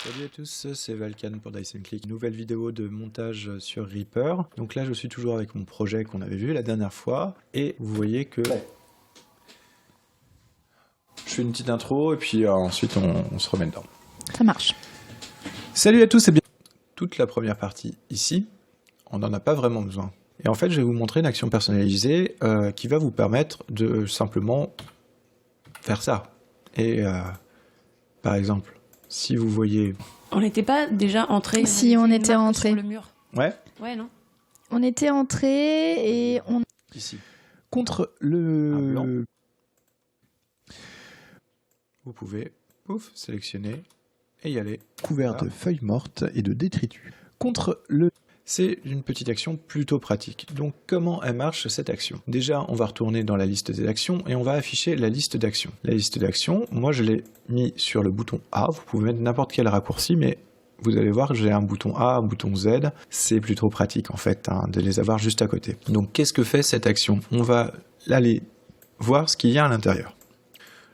Salut à tous, c'est Valkan pour Dice & Click. Nouvelle vidéo de montage sur Reaper. Donc là je suis toujours avec mon projet qu'on avait vu la dernière fois. Et vous voyez que... Je fais une petite intro et puis ensuite on se remet dedans. Ça marche. Salut à tous et bien... Toute la première partie ici, on n'en a pas vraiment besoin. Et en fait je vais vous montrer une action personnalisée qui va vous permettre de simplement faire ça. Et par exemple... Si vous voyez... On n'était pas déjà entré. Si, on était entré. Sur le mur. Ouais. Ouais, non. On était entré et on... Ici. Contre le... blanc. Vous pouvez, pouf, sélectionner et y aller. Couvert de feuilles mortes et de détritus. Contre le... C'est une petite action plutôt pratique. Donc comment elle marche cette action? Déjà, on va retourner dans la liste des actions et on va afficher la liste d'actions. La liste d'actions, moi je l'ai mis sur le bouton A. Vous pouvez mettre n'importe quel raccourci, mais vous allez voir que j'ai un bouton A, un bouton Z. C'est plutôt pratique en fait de les avoir juste à côté. Donc qu'est-ce que fait cette action? On va aller voir ce qu'il y a à l'intérieur.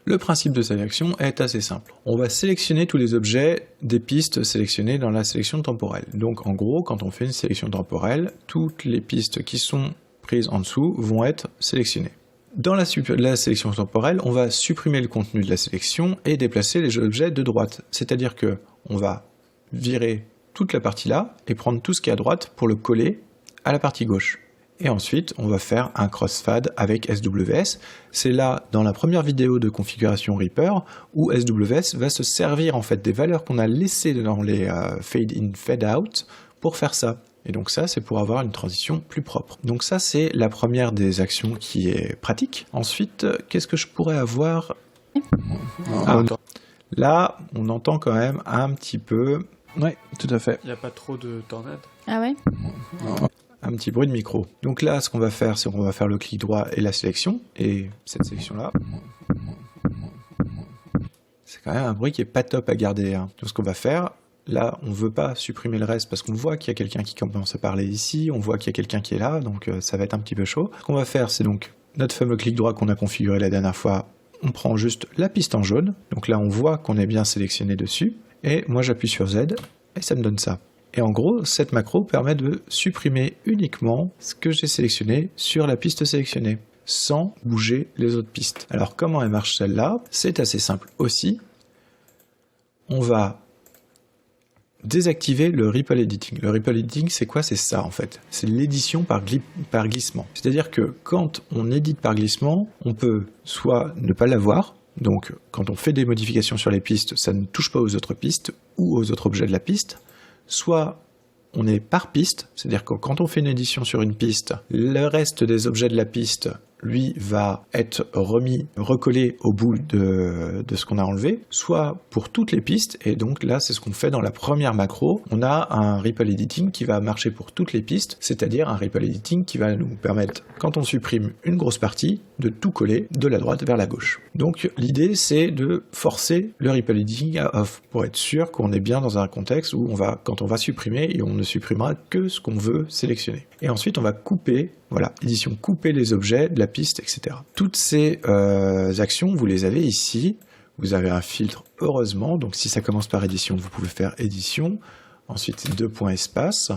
Le principe de cette action est assez simple. On va sélectionner tous les objets des pistes sélectionnées dans la sélection temporelle. Donc en gros, quand on fait une sélection temporelle, toutes les pistes qui sont prises en dessous vont être sélectionnées. Dans la sélection temporelle, on va supprimer le contenu de la sélection et déplacer les objets de droite. C'est-à-dire que on va virer toute la partie là et prendre tout ce qui est à droite pour le coller à la partie gauche. Et ensuite, on va faire un crossfade avec SWS. C'est là, dans la première vidéo de configuration Reaper, où SWS va se servir en fait des valeurs qu'on a laissées dans les fade in, fade out pour faire ça. Et donc ça, c'est pour avoir une transition plus propre. Donc ça, c'est la première des actions qui est pratique. Ensuite, qu'est-ce que je pourrais avoir? Là, on entend quand même un petit peu... Oui, tout à fait. Il n'y a pas trop de tornades. Ah ouais? Un petit bruit de micro. Donc là, ce qu'on va faire, c'est qu'on va faire le clic droit et la sélection. Et cette sélection-là, c'est quand même un bruit qui est pas top à garder. Donc ce qu'on va faire, là, on ne veut pas supprimer le reste parce qu'on voit qu'il y a quelqu'un qui commence à parler ici, on voit qu'il y a quelqu'un qui est là, donc ça va être un petit peu chaud. Ce qu'on va faire, c'est donc notre fameux clic droit qu'on a configuré la dernière fois. On prend juste la piste en jaune. Donc là, on voit qu'on est bien sélectionné dessus. Et moi, j'appuie sur Z et ça me donne ça. Et en gros, cette macro permet de supprimer uniquement ce que j'ai sélectionné sur la piste sélectionnée, sans bouger les autres pistes. Alors comment elle marche celle-là? C'est assez simple aussi. On va désactiver le Ripple Editing. Le Ripple Editing, c'est quoi? C'est ça en fait. C'est l'édition par glissement. C'est-à-dire que quand on édite par glissement, on peut soit ne pas l'avoir. Donc quand on fait des modifications sur les pistes, ça ne touche pas aux autres pistes ou aux autres objets de la piste. Soit on est par piste, c'est-à-dire que quand on fait une édition sur une piste, le reste des objets de la piste, lui, va être recollé au bout de ce qu'on a enlevé, soit pour toutes les pistes, et donc là, c'est ce qu'on fait dans la première macro. On a un Ripple Editing qui va marcher pour toutes les pistes, c'est-à-dire un Ripple Editing qui va nous permettre, quand on supprime une grosse partie, de tout coller de la droite vers la gauche. Donc l'idée, c'est de forcer le Ripple Editing à off, pour être sûr qu'on est bien dans un contexte où quand on va supprimer, et on ne supprimera que ce qu'on veut sélectionner. Et ensuite, on va couper, voilà, édition, couper les objets de la piste, etc. Toutes ces actions, vous les avez ici. Vous avez un filtre, heureusement. Donc si ça commence par édition, vous pouvez faire édition. Ensuite, 2 points espace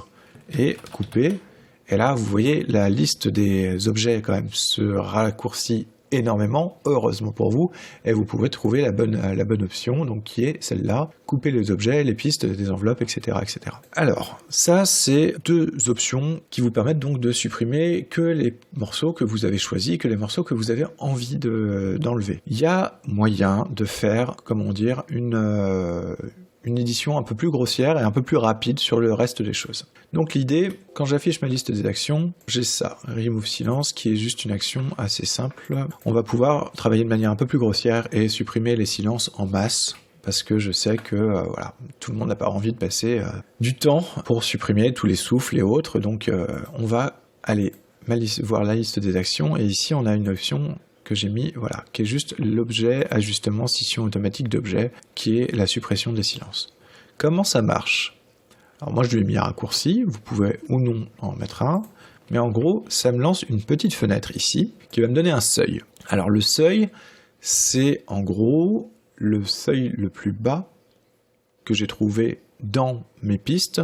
et couper. Et là, vous voyez, la liste des objets quand même se raccourcit énormément, heureusement pour vous, et vous pouvez trouver la bonne option, donc qui est celle-là, couper les objets, les pistes, des enveloppes, etc., etc. Alors, ça c'est deux options qui vous permettent donc de supprimer que les morceaux que vous avez choisis, que les morceaux que vous avez envie d'enlever. Il y a moyen de faire, comment dire, une édition un peu plus grossière et un peu plus rapide sur le reste des choses. Donc l'idée, quand j'affiche ma liste des actions, j'ai ça, Remove Silence, qui est juste une action assez simple. On va pouvoir travailler de manière un peu plus grossière et supprimer les silences en masse, parce que je sais que voilà, tout le monde n'a pas envie de passer du temps pour supprimer tous les souffles et autres, donc on va aller voir la liste des actions, et ici on a une option que j'ai mis, voilà, qui est juste l'objet ajustement scission automatique d'objet, qui est la suppression des silences. Comment ça marche? Alors moi je lui ai mis un raccourci, vous pouvez ou non en mettre un, mais en gros ça me lance une petite fenêtre ici, qui va me donner un seuil. Alors le seuil, c'est en gros le seuil le plus bas que j'ai trouvées dans mes pistes.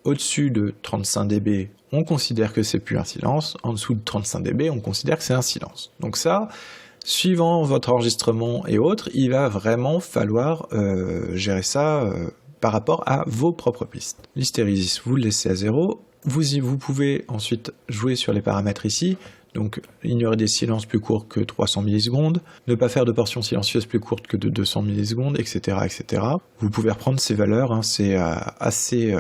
Au-dessus de 35 dB, on considère que c'est plus un silence. En dessous de 35 dB, on considère que c'est un silence. Donc ça, suivant votre enregistrement et autres, il va vraiment falloir gérer ça par rapport à vos propres pistes. L'hystérésis, vous le laissez à 0. Vous pouvez ensuite jouer sur les paramètres ici. Donc, ignorer des silences plus courts que 300 millisecondes, ne pas faire de portions silencieuses plus courtes que de 200 millisecondes, etc., etc. Vous pouvez reprendre ces valeurs, hein, c'est assez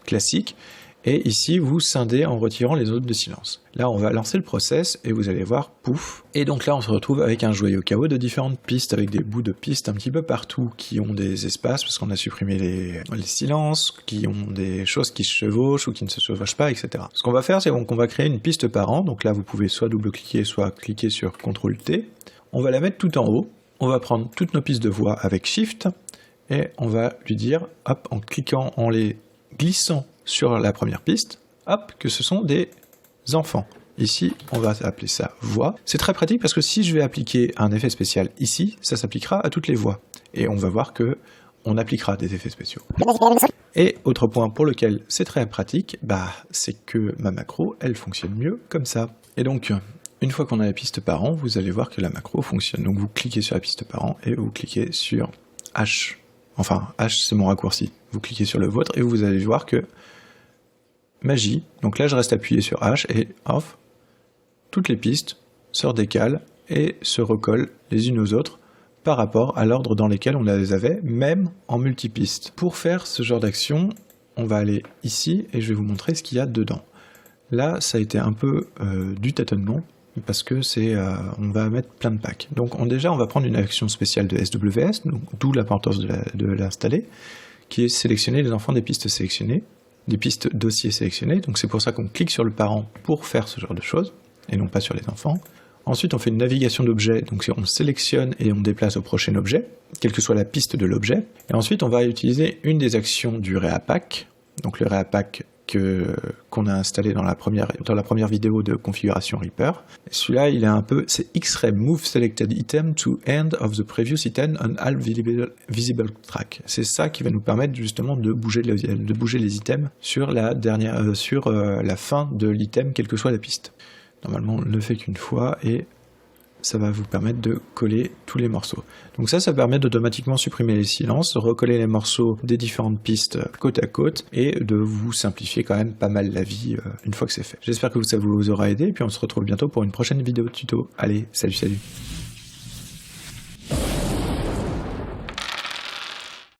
classique. Et ici, vous scindez en retirant les zones de silence. Là, on va lancer le process et vous allez voir, pouf. Et donc là, on se retrouve avec un joyau chaos de différentes pistes, avec des bouts de pistes un petit peu partout qui ont des espaces, parce qu'on a supprimé les silences, qui ont des choses qui se chevauchent ou qui ne se chevauchent pas, etc. Ce qu'on va faire, c'est qu'on va créer une piste par an. Donc là, vous pouvez soit double-cliquer, soit cliquer sur CTRL-T. On va la mettre tout en haut. On va prendre toutes nos pistes de voix avec Shift et on va lui dire, hop, en cliquant, en les glissant sur la première piste, hop, que ce sont des enfants. Ici, on va appeler ça voix. C'est très pratique parce que si je vais appliquer un effet spécial ici, ça s'appliquera à toutes les voix. Et on va voir que on appliquera des effets spéciaux. Et autre point pour lequel c'est très pratique, c'est que ma macro, elle fonctionne mieux comme ça. Et donc, une fois qu'on a la piste par an, vous allez voir que la macro fonctionne. Donc vous cliquez sur la piste par an et vous cliquez sur H. Enfin, H, c'est mon raccourci. Vous cliquez sur le vôtre et vous allez voir que magie, donc là je reste appuyé sur H et off, toutes les pistes se redécalent et se recollent les unes aux autres par rapport à l'ordre dans lequel on les avait, même en multipiste. Pour faire ce genre d'action, on va aller ici et je vais vous montrer ce qu'il y a dedans. Là, ça a été un peu du tâtonnement parce que on va mettre plein de packs. Donc déjà, on va prendre une action spéciale de SWS, d'où l'importance de l'installer, qui est sélectionner les enfants des pistes sélectionnées, des pistes dossiers sélectionnés, donc c'est pour ça qu'on clique sur le parent pour faire ce genre de choses, et non pas sur les enfants. Ensuite on fait une navigation d'objets, donc on sélectionne et on déplace au prochain objet, quelle que soit la piste de l'objet, et ensuite on va utiliser une des actions du reapack, donc le reapack qu'on a installé dans la première vidéo de configuration Reaper. Celui-là, il est c'est X-Ray Move Selected Item to End of the Previous Item on All Visible Track. C'est ça qui va nous permettre justement de bouger les items sur la fin de l'item, quelle que soit la piste. Normalement, on ne le fait qu'une fois et ça va vous permettre de coller tous les morceaux. Donc ça permet d'automatiquement supprimer les silences, recoller les morceaux des différentes pistes côte à côte et de vous simplifier quand même pas mal la vie une fois que c'est fait. J'espère que ça vous aura aidé et puis on se retrouve bientôt pour une prochaine vidéo tuto. Allez, salut!